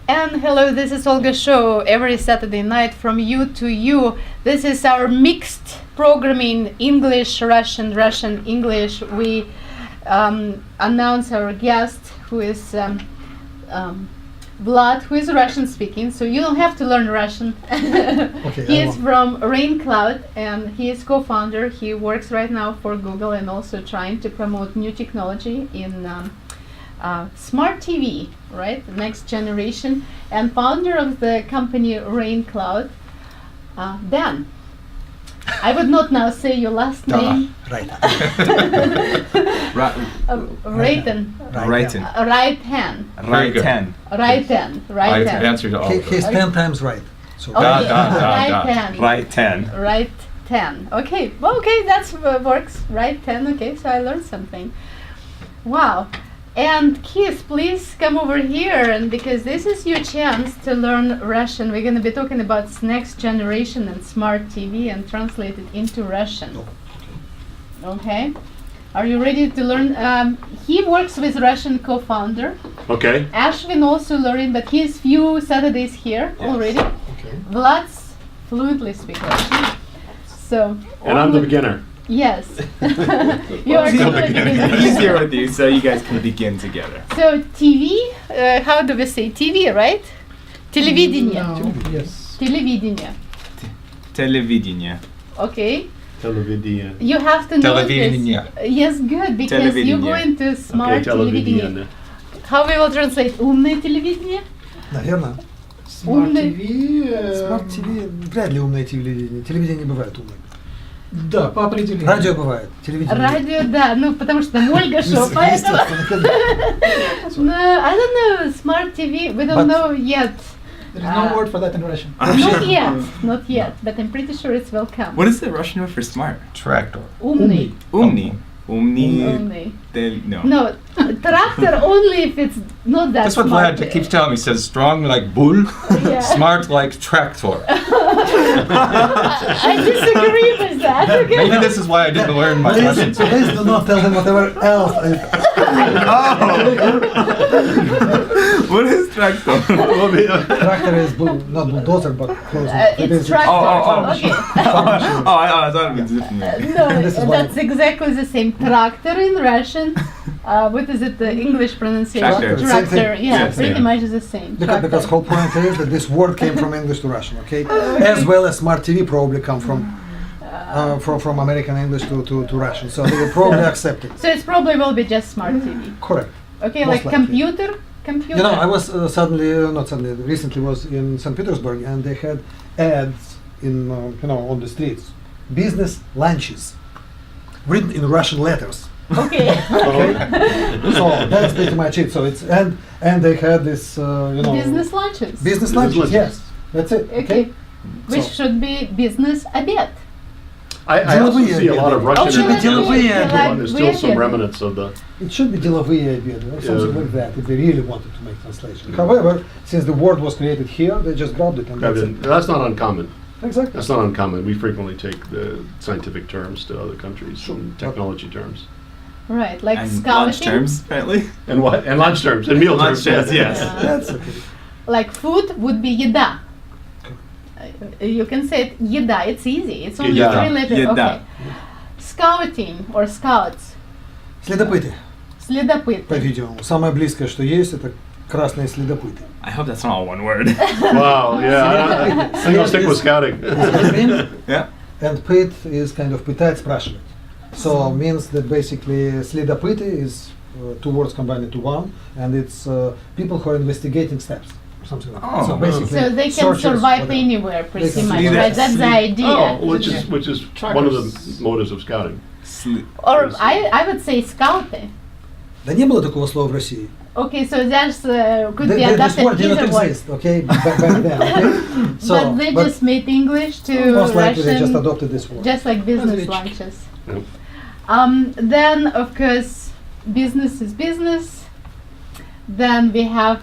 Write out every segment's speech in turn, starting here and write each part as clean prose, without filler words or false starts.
And hello, this is Olga show every Saturday night from you to you. This is our mixed programming, English, Russian, Russian, English. We announce our guest who is Vlad, who is Russian speaking, so you don't have to learn Russian. Okay, He is from Rain Cloud and he is co-founder. He works right now for Google and also trying to promote new technology in smart TV, right? Next generation, and founder of the company Rain Cloud, Dan. I would not now say your last name. Right. Rayton. Right. Right hand. Right hand. Right hand. Right hand. Answer to all of He's those. 10 times right. So Okay. Right Dot. hand. Right hand. Right 10. Okay. Well, okay, that's works. Right 10. Okay, so I learned something. Wow. And Keith, please come over here, and because this is your chance to learn Russian. We're going to be talking about next generation and smart TV and translate it into Russian. Okay. Are you ready to learn? He works with Russian co-founder. Okay. Ashwin also learning, but he's few Saturdays here already. Okay. Vlad's fluently speak Russian. So. And I'm the only- beginner. Yes. You are Still the beginning. beginner. He's here with you, so you guys can begin together. So TV, how do we say TV, right? Телевидение. yes. Телевидение. Televidение. Okay. Televidia. You have to know this. Televidение. Yes, good, because you go Televidение. into smart Okay, телевидение. televidia. How we will translate умное телевидение? Наверное. Умный. Smart TV вряд ли умное телевидение. Телевидение не бывает умным. Да, по определению. Радио бывает, телевидение. Радио, да, ну потому что там Ольга шоу, поэтому. No, I don't know, smart TV, we don't But- know yet. There is no word for that in Russian. Not yet, but I'm pretty sure it will come. What is the Russian word for smart? Tractor. Умный. Umni. Umni. Умный. No. No, tractor only if it's not that That's what smart. Vlad keeps telling me. He says strong like bull, Yeah. smart like tractor. I disagree with that. Okay? Maybe this is why I didn't learn my Russian. Please do not tell him whatever else. What is tractor? Tractor is not bulldozer, but close. It It's is- tractor. Okay. I thought it was different. No, This is why- that's exactly the same. Tractor in Russian. What is it? The English pronunciation? Tractor. Same thing. Tractor. Yeah, Yes, pretty yeah. much the same. Because whole point is that this word came from English to Russian, okay? As well as smart TV probably come from American English to Russian, so they will probably accept it. So it probably will be just smart TV. Correct. Okay, Most like likely. computer. You know, I was recently was in St. Petersburg, and they had ads in on the streets, business lunches, written in Russian letters. Okay. Okay, so that's pretty much it. So it's and they had this Business lunches. business lunches. lunches. Yes, that's it. Okay. Which So- should be business обед. I also see a lot of Russian should be in деловые it. обеды. There's still some remnants of the. It should be деловые обеды or something Yeah. like that if they really wanted to make translation. However, since the word was created here, they just grabbed it and that's it. That's not uncommon. Exactly. That's not uncommon. We frequently take the scientific terms to other countries Sure. and technology terms. Right, like And scouting. lunch terms, apparently. And what? And lunch terms and meal Lunch terms. terms, yes. That's okay. Like food would be еда. You can say it еда. It's easy. It's only Еда. 3 letters. Еда. Okay. Scouting or scouts. Следопыты, Следопыты. по-видимому. Самое близкое, что есть, это красные следопыты. I hope that's not all one word. Wow. Yeah. I'm gonna stick with scouting. Yeah. And pit is kind of пытать, спрашивать. So means that basically следопыты is two words combined into one, and it's people who are investigating steps. Something like that. Oh. So basically, So they can searchers, survive whatever. anywhere pretty can much, see right? that. That's the idea. Oh, which is one of the Trackers. motives of scouting. Or I would say scouty. Да не было такого слова в России. Okay, so that's could be This adapted word did not either way. exist, okay, back then, okay? So, But they just made English to most likely they just Russian, adopted this word. just like business Разведчики. lunches. Yep. Then, of course, business is business. Then we have,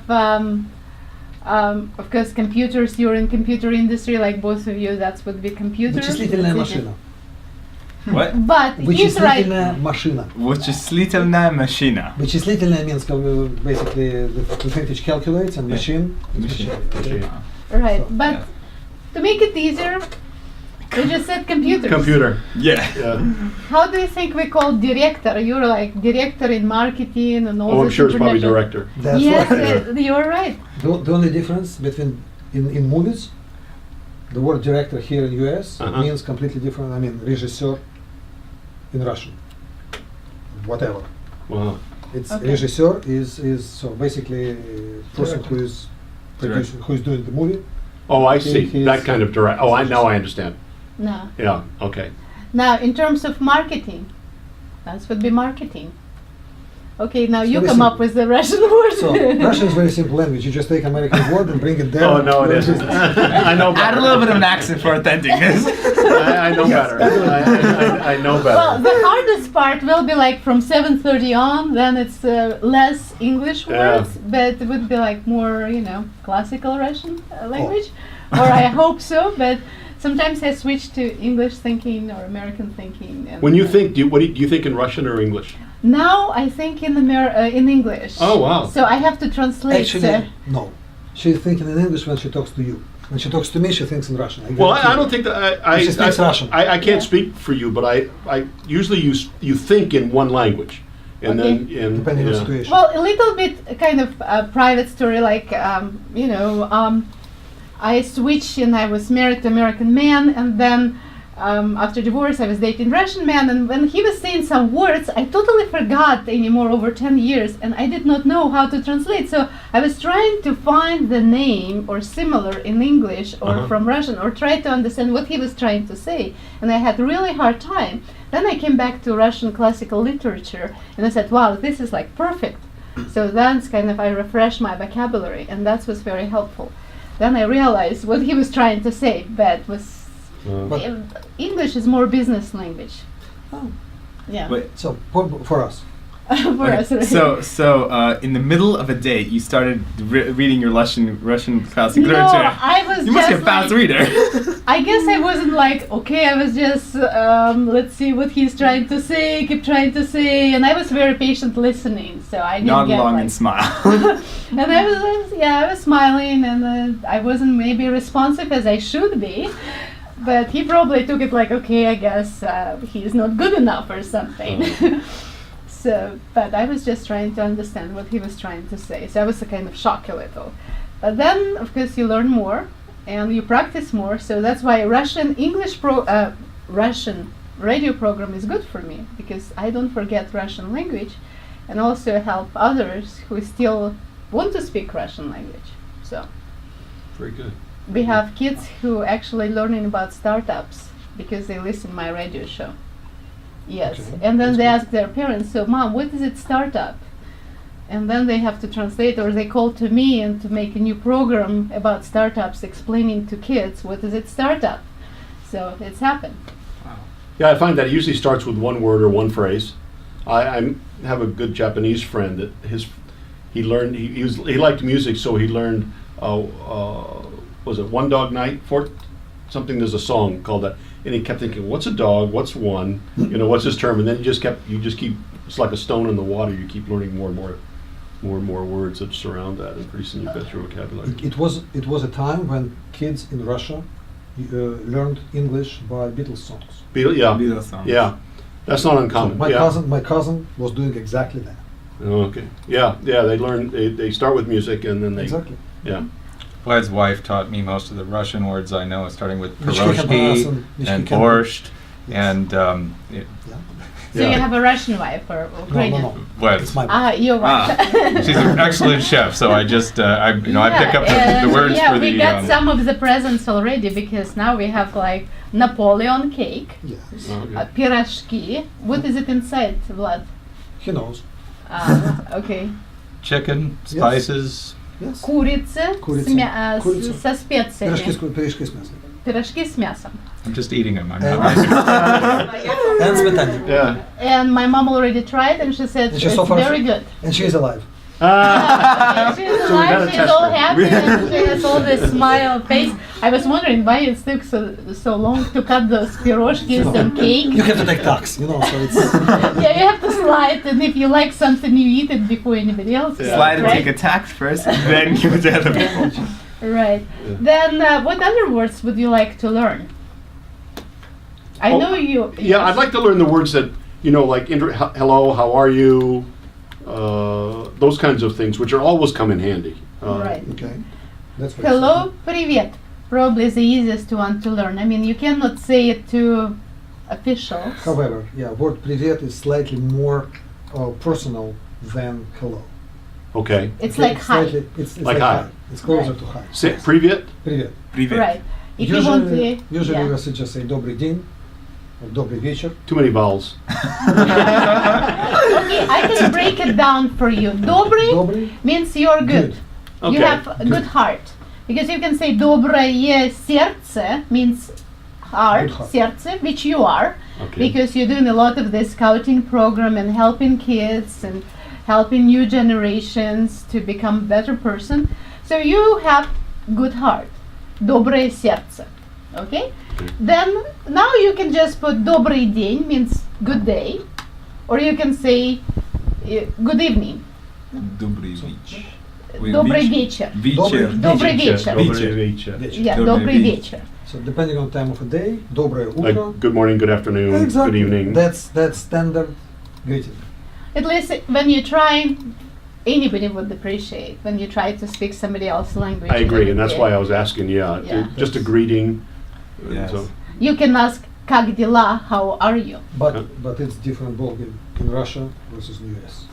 of course, computers. You're in computer industry, like both of you. That's would be computers. Вычислительная It's easy. машина. What? But he's right. Вычислительная машина. Вычислительная машина. Вычислительная means basically the thing which calculates, and machine is Machine. machine. Right, So, but yeah. to make it easier, we just said computers. Computer. Yeah. Yeah. How do you think we call director? You're like director in marketing and all Oh, I'm this sure it's probably international- director. That's Yes, right. you're right. The only difference between in movies, the word director here in US Uh-huh. means completely different. I mean, режиссер in Russian. Whatever. Wow. It's Okay. режиссер is so basically person who is producing, who is doing the movie. Oh, I see. He's- That kind of direct. Oh, now I understand. No. Yeah. Okay. Now, in terms of marketing, that would be marketing. Okay, now It's you very come up simple. with the Russian word. So Russian is very simple language. You just take American word and bring it there. Oh no, it isn't. I know Add better. a little bit of an accent for authenticness. I know better. I know Well, better. the hardest part will be like from 7:30 on. Then it's less English Yeah. words, but it would be like more, classical Russian language. Or I hope so. But sometimes I switch to English thinking or American thinking. And When you think, do you think in Russian or English? now I think in English. Oh, wow. So I have to translate. Actually, no. She's thinking in English when she talks to you. When she talks to me, she thinks in Russian. Well, guarantee I you. don't think that I. She speaks Russian. I can't Yeah. speak for you, but I usually you think in one language, and then Depending on the yeah. situation. Well, a little bit kind of a private story, like I switched and I was married to American man, and then after divorce I was dating Russian man, and when he was saying some words, I totally forgot anymore over 10 years, and I did not know how to translate. So I was trying to find the name or similar in English or Uh-huh. from Russian, or try to understand what he was trying to say, and I had really hard time. Then I came back to Russian classical literature, and I said, wow, this is like perfect. So that's kind of, I refreshed my vocabulary, and that was very helpful. Then I realized what he was trying to say, but was But- English is more business language. Oh. Yeah. Wait. So for us, For Okay, us, right? So in the middle of a date, you started reading your Russian classic No, literature. I was You must be a just fast like, reader. I guess I wasn't like, okay, I was just, let's see what he's trying to say, keep trying to say, and I was very patient listening, so I didn't Nod get along like, and smile. and I was smiling, and I wasn't maybe responsive as I should be, but he probably took it like, okay, I guess he's not good enough or something. So, but I was just trying to understand what he was trying to say. So I was kind of shocked a little. But then, of course, you learn more and you practice more. So that's why Russian radio program is good for me, because I don't forget Russian language, and also help others who still want to speak Russian language. So Very good. we have kids who actually learning about startups because they listen my radio show. Yes, Okay, and then that's they good. ask their parents, so mom, what is it startup? And then they have to translate, or they call to me and to make a new program about startups, explaining to kids what is it startup. So it's happened. Yeah, I find that it usually starts with one word or one phrase. I have a good Japanese friend that he learned he liked music, so he learned was it One Dog Night? Something, there's a song called that, and he kept thinking, what's a dog? What's one? What's this term? And then you just keep. It's like a stone in the water. You keep learning more and more words that surround that, and pretty soon you got your vocabulary. it was a time when kids in Russia learned English by Beatles songs. Yeah, Beatles songs. yeah, that's not So uncommon. my yeah. cousin was doing exactly that. Oh, okay. Yeah. They learn. They start with music, and then they. Exactly. Yeah. Vlad's wife taught me most of the Russian words I know, starting with Mishki piroshki Habasan, Mishki and Kebab. borscht, Yes. and So Yeah. you have a Russian wife or No, Ukrainian? no. Vlad. It's my Your wife. She's an excellent chef, so I just I pick up the and words yeah, for the. we got some of the presents already, because now we have like Napoleon cake, Yes. Okay. пирожки. What is it inside, Vlad? He knows. Okay. chicken, spices. Yes. Курица, Курица. Курица. со специями. Пирожки с мясом. Пирожки с мясом. I'm just eating them. I'm And- not making And smetana. Yeah. And my mom already tried, and she said And she it's so far- very good. And she is alive. She's So we alive, gotta she's test all her. happy, and she has all this smile face. I was wondering why it took so long to cut those piroshkis and cake. You have to take tax, so it's Yeah, you have to slide, and if you like something, you eat it before anybody else. Yeah. Slide and right? take a tax first, and then give it to other people. Right. Yeah. Then, what other words would you like to learn? I Oh, know you. Yeah, I'd like to learn the words that, like hello, how are you, those kinds of things, which are always come in handy. Right. okay. That's very Hello, привет. Probably the easiest one to learn. I mean, you cannot say it to officials. However, word привет is slightly more personal than hello. Okay. It's Okay, like hi. It's Like hi. It's closer Right. to hi. Say привет. Привет. Привет. Right. If you want to, Usually yeah. we just say добрый день or добрый вечер. Too many vowels. Okay, I can break it down for you. Добрый Добрый. means you're good. Okay. You have a good heart. Because you can say доброе сердце means heart, Good heart. сердце, which you are. Okay. Because you're doing a lot of the scouting program and helping kids and helping new generations to become a better person. So you have good heart. Доброе сердце. Okay? Then now you can just put добрый день means good day. Or you can say good evening. Добрый вечер. Добрый вечер. Вечер. Добрый вечер. Добрый вечер. Yeah, Добрый добрый вечер. вечер. So depending on time of the day, доброе Like утро. good morning, good afternoon, Exactly. good evening. That's standard greeting. At least when you try, anybody would appreciate when you try to speak somebody else's language. I agree, and that's why I was asking. Yeah. Just a greeting. Yes. So, You can ask как дела, how are you? But it's different ballgame in Russia versus in US.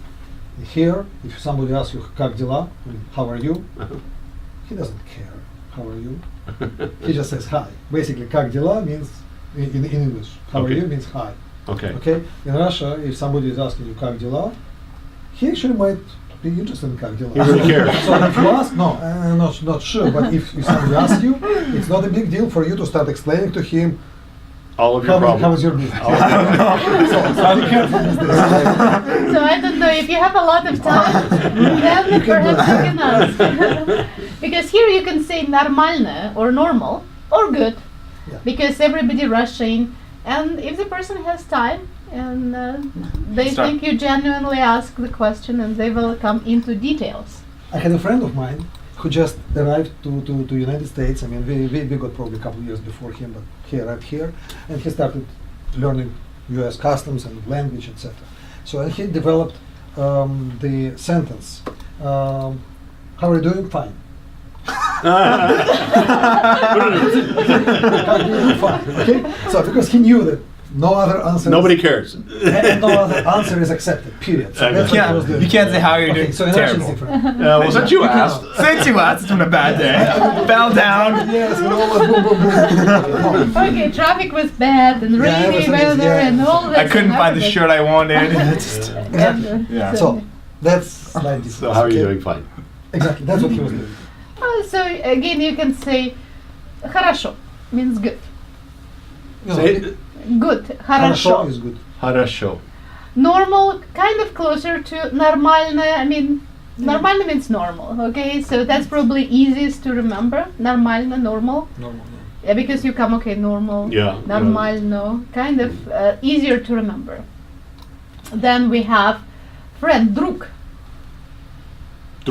Here, if somebody asks you как дела, how are you, he doesn't care. How are you? He just says hi. Basically, как дела means in English. How Okay. are you means hi. okay. Okay. In Russia, if somebody is asking you как дела, he actually might be interested in как дела. He really cares. So if you ask, no, not sure. But if somebody asks you, it's not a big deal for you to start explaining to him All of your how problems. is your business. So be careful with this. So I don't know if you have a lot of time, then perhaps you can ask. Because here you can say нормально or normal or good, Yeah. because everybody rushing, and if the person has time and they Start. think you genuinely ask the question, and they will come into details. I had a friend of mine who just arrived to United States. I mean, we got probably a couple of years before him, but he arrived here, and he started learning U.S. customs and language, etc. So and he developed the sentence, "How are you doing? Fine." How are you doing? Fine. Okay. So because he knew that no other answer. Nobody cares. And no other answer is accepted. Period. So Okay. that's what he was doing. You can't say how you're doing. So in Russian Terrible. it's different. Was that you asked? Say to us, it's on a bad day. Fell down. Yes, and all that boom, boom, boom. Okay, traffic was bad and Yeah, rainy everything is- weather yeah. and all that. I couldn't find the shirt I wanted. Just, Exactly. yeah. So that's slight difference. So how are you okay? doing? Fine. Exactly. That's what he was doing. So again, you can say хорошо means good. You know, Say it. Good, Хорошо хорошо. is good. Хорошо. Normal, kind of closer to нормально. I mean, нормально means normal. Okay, so that's probably easiest to remember. Нормально, normal. Normal. Yeah, because you come okay, normal. Yeah. Нормально, kind of easier to remember. Then we have friend, друг.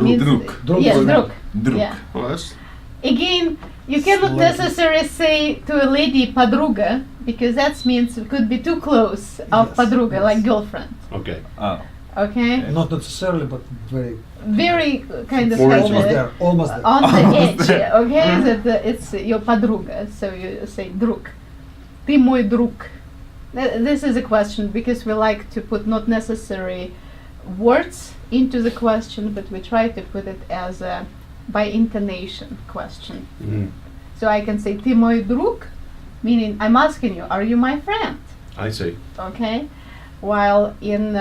Means- Друг. Друг Yes, is друг. Друг. Yeah. Well, that's Again, you cannot Slightly. necessarily say to a lady подруга, because that means it could be too close of Yes, подруга, yes. like girlfriend. okay. Oh. Okay, Not necessarily, but very very kind of More has almost a- there. Almost there. on the Almost edge. there. Okay, that it's your подруга, so you say друг. Ты мой друг. This is a question because we like to put not necessary words into the question, but we try to put it as a by intonation question. Mhm. So I can say ты мой друг, meaning I'm asking you, are you my friend? I see. Okay. While in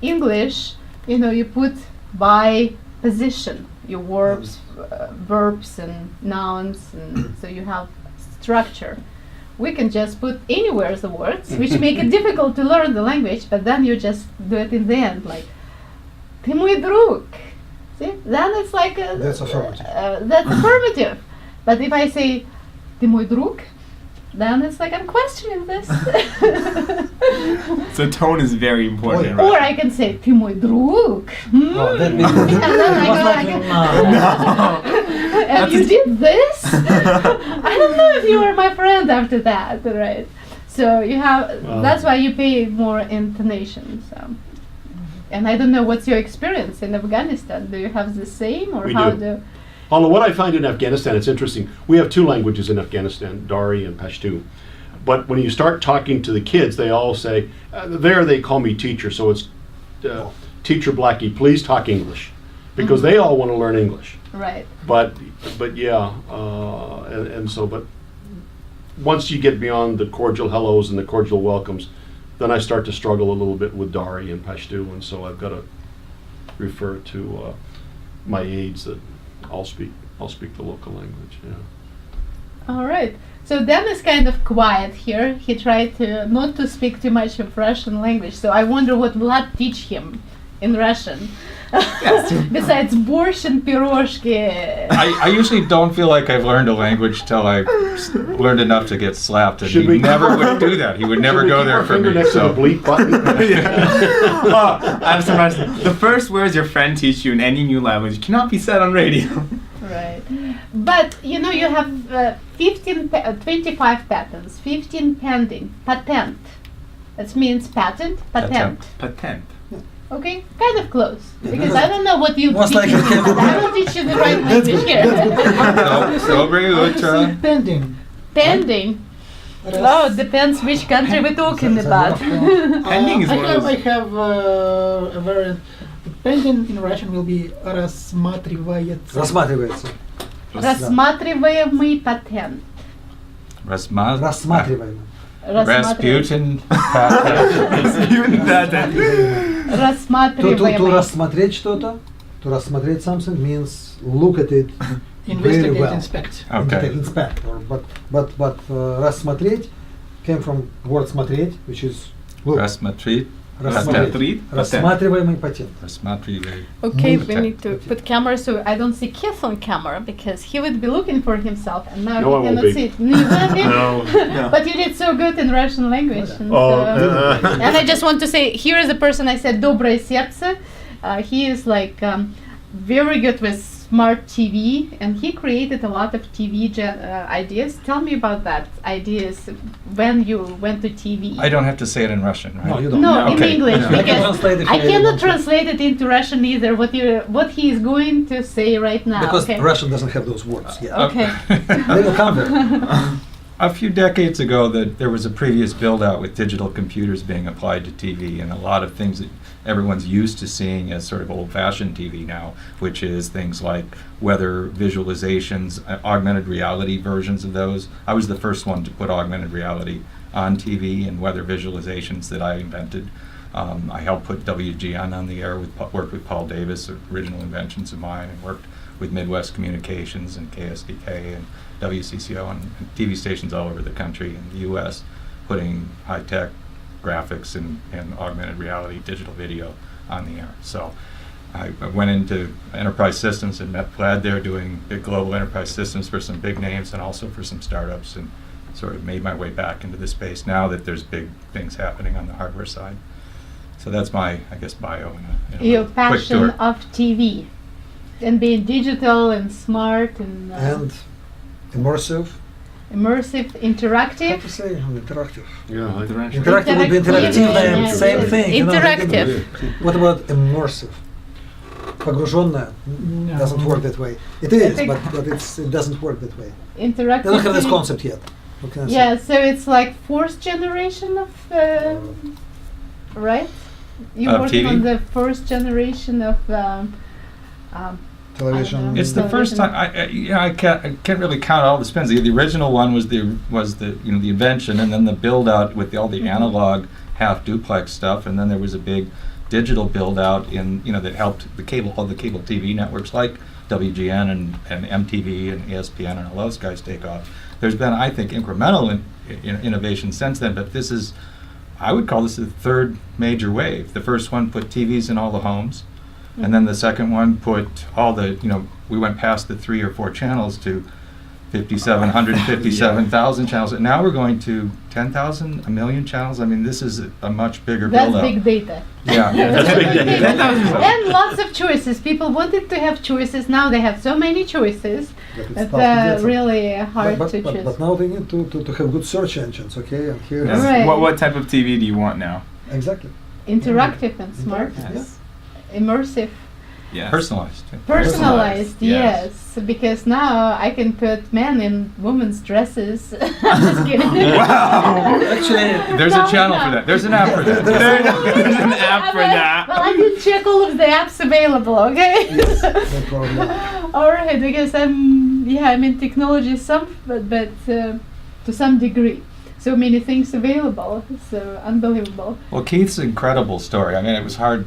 English, you put by position your verbs and nouns, and so you have structure. We can just put anywhere the words, which make it difficult to learn the language, but then you just do it in the end, like ты мой друг. See, then it's like That's affirmative. that's affirmative. But if I say "Ты мой друг," then it's like I'm questioning this. So tone is very important. in Oh, Or Russian. I can say, "Ты мой друг." Oh, that means And then I most go likely like, no. and you did this? I don't know if you were my friend after that, right? So you have, that's why you pay more intonation. So. And I don't know, what's your experience in Afghanistan? Do you have the same, or We how do. Although what I find in Afghanistan, it's interesting. We have two languages in Afghanistan, Dari and Pashto. But when you start talking to the kids, they all say, there they call me teacher, so it's teacher Blackie, please talk English. Because they all want to learn English. Right. But yeah, but once you get beyond the cordial hellos and the cordial welcomes, then I start to struggle a little bit with Dari and Pashto, and so I've got to refer to my aides that I'll speak the local language. Yeah. All right. So Dan is kind of quiet here. He tried to not to speak too much of Russian language. So I wonder what Vlad teach him in Russian. Besides borscht and piroshki. I usually don't feel like I've learned a language till I learned enough to get slapped, and Should he we- never would do that. He would never Should we go keep there our for finger me. next to So the bleep button. Oh, I'm surprised. The first words your friend teach you in any new language cannot be said on radio. Right. But you know, you have 25 patents, 15 pending. Patent. That means patent, patent. Patent. Okay, kind of close. Because I don't know what you Most teach likely me. can be. I will teach you the right language here. Dobre I would say utro. pending. Pending. Oh, depends which country we're talking about. Pending is I one of have, those- I have a variant. Pending in Russian will be рассматривается. Рассматривается. Рассматриваемый патент. Рассматриваемо. Rasputin. Rasputin patent. To Рассматриваемый. рассмотреть что-то, to рассмотреть something means look at it very Investigate, well. inspect. Okay. Inspect. But рассмотреть came from word смотреть, which is look. Rasmatrit. Рассмотреть. Рассматриваемый патент. Rasmatri. Okay, we Patent. need to put camera so I don't see Keith on camera because he would be looking for himself and now No, I he won't cannot be. see it. You will be? No. But you did so good in Russian language. And, Oh, and I just want to say, here is a person I said, Доброе сердце. He is like very good with smart TV and he created a lot of TV ideas. Tell me about that ideas when you went to TV. I don't have to say it in Russian, right? No, you don't. No, in Okay. English I can because translate if I you cannot want to. translate it into Russian either. What he is going to say right now. Because okay. Russian doesn't have those words yet. Okay. They will come there. A few decades ago, there was a previous build-out with digital computers being applied to TV, and a lot of things that everyone's used to seeing as sort of old-fashioned TV now, which is things like weather visualizations, augmented reality versions of those. I was the first one to put augmented reality on TV and weather visualizations that I invented. I helped put WGN on the air, worked with Paul Davis, original inventions of mine, and worked with Midwest Communications and KSDK and WCCO and TV stations all over the country in the U.S. putting high-tech graphics and augmented reality digital video on the air. So I went into enterprise systems and met Vlad there doing big global enterprise systems for some big names and also for some startups, and sort of made my way back into the space now that there's big things happening on the hardware side. So that's my, I guess, bio in a Your quick passion tour. of TV and being digital and smart and, And immersive. immersive, How interactive. to say interactive? Yeah, Interactive would be Interactive, interactive, then yeah, same yeah. thing. you know, Interactive. What about immersive? Погруженная No. doesn't work that way. It is, think- but it doesn't work that way. Interactive. They don't have this TV. concept yet. What can I say? Yeah, so it's like fourth generation of, right? You're Of working TV? on the first generation of Television. I don't know. It's the first time. I can't really count all the spins. The original one was the the invention, and then the build out with all the analog half duplex stuff, and then there was a big digital build out in that helped all the cable TV networks like WGN and MTV and ESPN and all those guys take off. There's been, I think, incremental innovation since then, but this is, I would call this the third major wave. The first one put TVs in all the homes. And then the second one put all the, we went past the 3 or 4 channels to 157,000 channels. And now we're going to 10,000, a million channels. I mean, this is a much bigger That's build-up. big data. Yeah. That's That's big big data. data. And lots of choices. People wanted to have choices. Now they have so many choices. But it's It's tough to get some. really hard but, to but, choose. but now they need to have good search engines, okay? And here, Yes. Right. What type of TV do you want now? exactly. Interactive and smart. Yes. Immersive. Yes. Personalized. Personalized, Yes. yes. Because now I can put men in women's dresses. I'm just kidding. Wow. Actually, there's a channel for that. There's an app for that. There's an app for that. Well, I did check all of the apps available, okay? Yes, no problem. All right, because I'm in technology but to some degree. So many things available. So unbelievable. Well, Keith's incredible story. I mean, it was a hard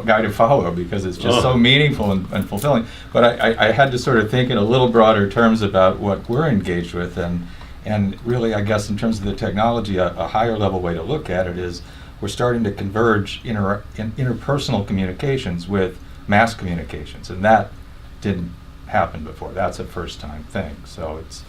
guy to follow because it's just so meaningful and fulfilling. But I had to sort of think in a little broader terms about what we're engaged with, and really, I guess, in terms of the technology, a higher level way to look at it is we're starting to converge interpersonal communications with mass communications, and that didn't happen before. That's a first-time thing. So it's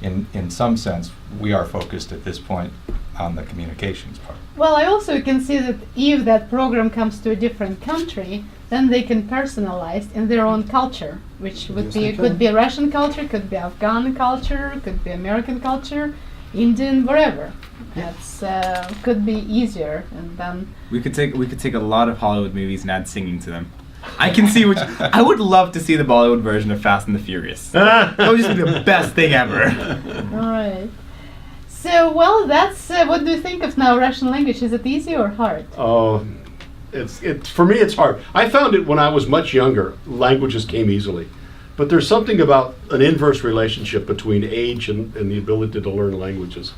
in some sense, we are focused at this point on the communications part. Well, I also can see that if that program comes to a different country, then they can personalize in their own culture, which would Yes, be they could can. be Russian culture, could be Afghan culture, could be American culture, Indian, whatever. That's could be easier, and then We could take a lot of Hollywood movies and add singing to them. I can see which. I would love to see the Bollywood version of Fast and the Furious. That would just be the best thing ever. all right. So, well, that's what do you think of now Russian language? Is it easy or hard? Oh, it's for me. It's hard. I found it when I was much younger. Languages came easily, but there's something about an inverse relationship between age and the ability to learn languages.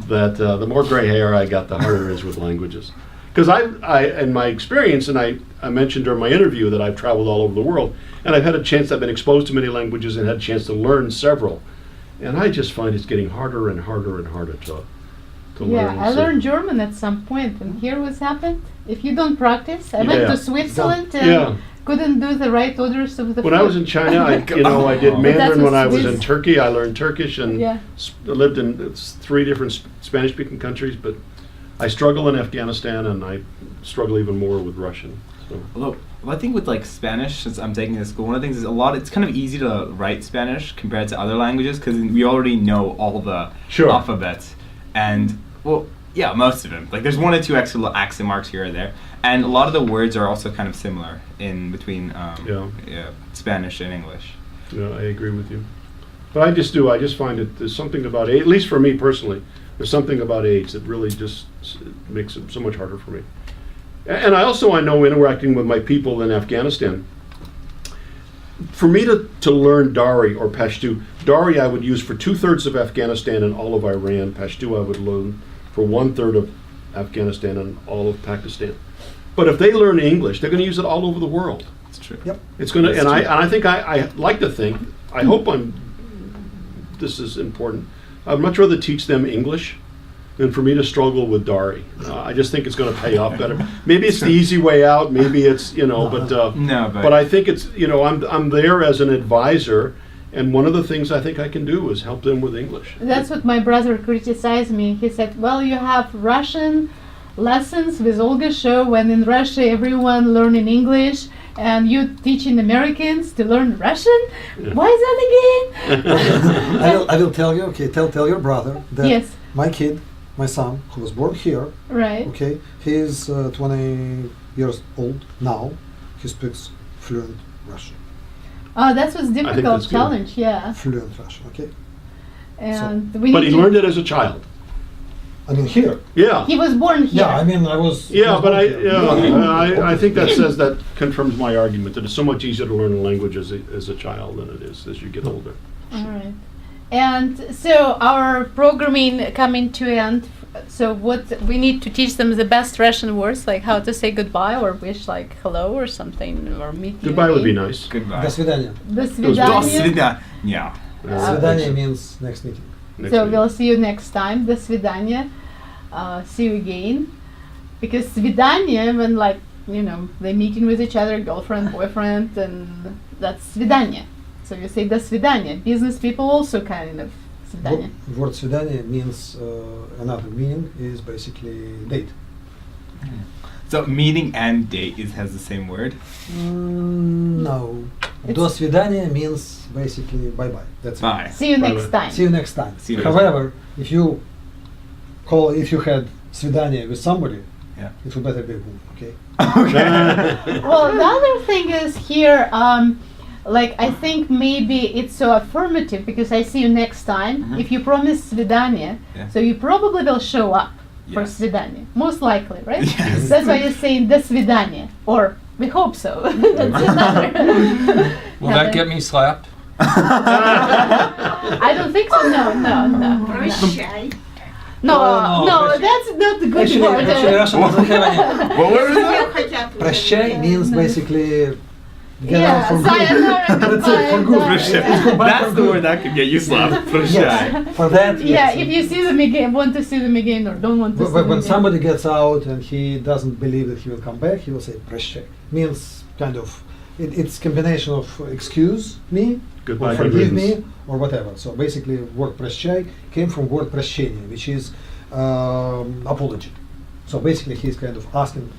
That the more gray hair I got, the harder it is with languages. Because I, in my experience, and I mentioned during my interview that I've traveled all over the world, and I've had a chance. I've been exposed to many languages and had a chance to learn several. And I just find it's getting harder and harder and harder to learn. Yeah, I So- learned German at some point, and here what's happened. If you don't practice, I went Yeah. to Switzerland and Yeah. couldn't do the right orders of the When I was in China, I did But that's Mandarin. When a I was in Swiss- Turkey, I learned Turkish and Yeah. lived in 3 different Spanish-speaking countries. But I struggle in Afghanistan, and I struggle even more with Russian. So. Although, well, I think with like Spanish, since I'm taking it at school, one of the things is it's kind of easy to write Spanish compared to other languages because we already know all the Sure. alphabets. And, well, yeah, most of them. Like, there's 1 or 2 extra accent marks here or there. And a lot of the words are also kind of similar in between Spanish and English. Yeah, I agree with you. But I just find it, there's something about age, at least for me personally, there's something about age that really just makes it so much harder for me. And I know interacting with my people in Afghanistan, for me to learn Dari or Pashto, Dari I would use for 2/3 of Afghanistan and all of Iran. Pashto I would learn for 1/3 of Afghanistan and all of Pakistan. But if they learn English, they're going to use it all over the world. It's true. Yep. It's going to, That's and true. I think I like to think, I hope this is important. I'd much rather teach them English than for me to struggle with Dari. I just think it's going to pay off better. Maybe it's the easy way out. Maybe it's, No, but I think it's, I'm there as an advisor, and one of the things I think I can do is help them with English. That's what my brother criticized me. He said, well, you have Russian lessons with Olga show when in Russia everyone learning English and you teaching Americans to learn Russian? Yeah. Why is that again? I will tell you, okay, tell your brother that Yes, my kid, my son, who was born here, right. okay, he is 20 years old now. He speaks fluent Russian. Oh, that was difficult that's good. challenge, yeah. Fluent Russian, okay? And we But need he to- learned it as a child. I mean, here. Yeah. He was born here. Yeah, I mean, I was. Yeah, was but born here. I think that confirms my argument that it's so much easier to learn a language as a child than it is as you get older. All right. And so our programming coming to end. So what we need to teach them the best Russian words, like how to say goodbye or wish, like hello or something, or meet you Goodbye would be again. nice. Goodbye. До свидания. До До свидания. свидания. Свидание means next meeting. Next So week. we'll see you next time. До свидания. See you again. Because свидание, when like, they're meeting with each other, girlfriend, boyfriend, and that's свидание. So you say до свидания. Business people also kind of свидания. Word свидание means another meaning is basically date. So meeting and date has the same word. No. До свидания means basically bye bye. That's Bye. it. See you Bye-bye. next time. See you next time. See you next However, if you had свидание with somebody, Yeah. it would better be a woman, okay? Well, the other thing is here, like I think maybe it's so affirmative because I see you next time. Mhm. If you promise свидание, Yeah. so you probably will show up for Yes. свидание. Most likely, right? Yes. That's why you're saying до свидания. Or we hope so. That's another. Will that get me slapped? I don't think so. No. Прощай. No, No, no, прощай. that's not a good Actually, word. Russian doesn't have any. What word is Тебя that? хотят уже. Прощай means basically get Yeah, out for good. sayonara, That's it, for goodbye, good. bye. It's goodbye That's for the good. word that could get you slapped. Прощай. Yes, for that, Yeah, yes. if you see them again, want to see them again, or don't want to see them When again. somebody gets out and he doesn't believe that he will come back, he will say прощай. Means kind of, it's combination of excuse me, Goodbye, or good forgive riddance. me, or whatever. So basically, word прощай came from word прощение, which is apology. So basically, he's kind of asking.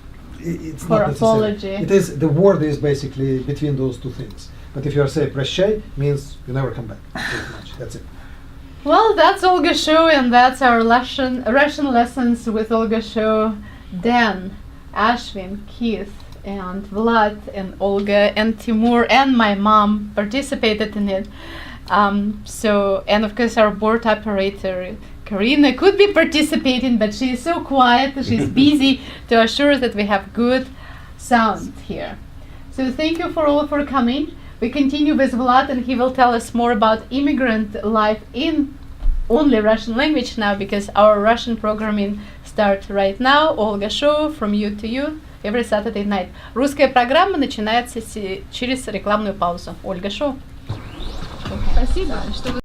It's For not necessary. apology. It is the word is basically between those two things. But if you are saying прощай, means you never come back. Pretty much. That's it. Well, that's Olga show, and that's our Russian lessons with Olga show. Dan, Ashwin, Keith, and Vlad, and Olga, and Timur, and my mom participated in it. So, and of course, our board operator, Karina, could be participating, but she is so quiet, she's busy to assure us that we have good sound here. So, thank you for all for coming. We continue with Vlad, and he will tell us more about immigrant life in only Russian language now, because our Russian programming starts right now. Olga Show, from you to you, every Saturday night. Русская программа начинается через рекламную паузу. Ольга Шоу. Спасибо, что вы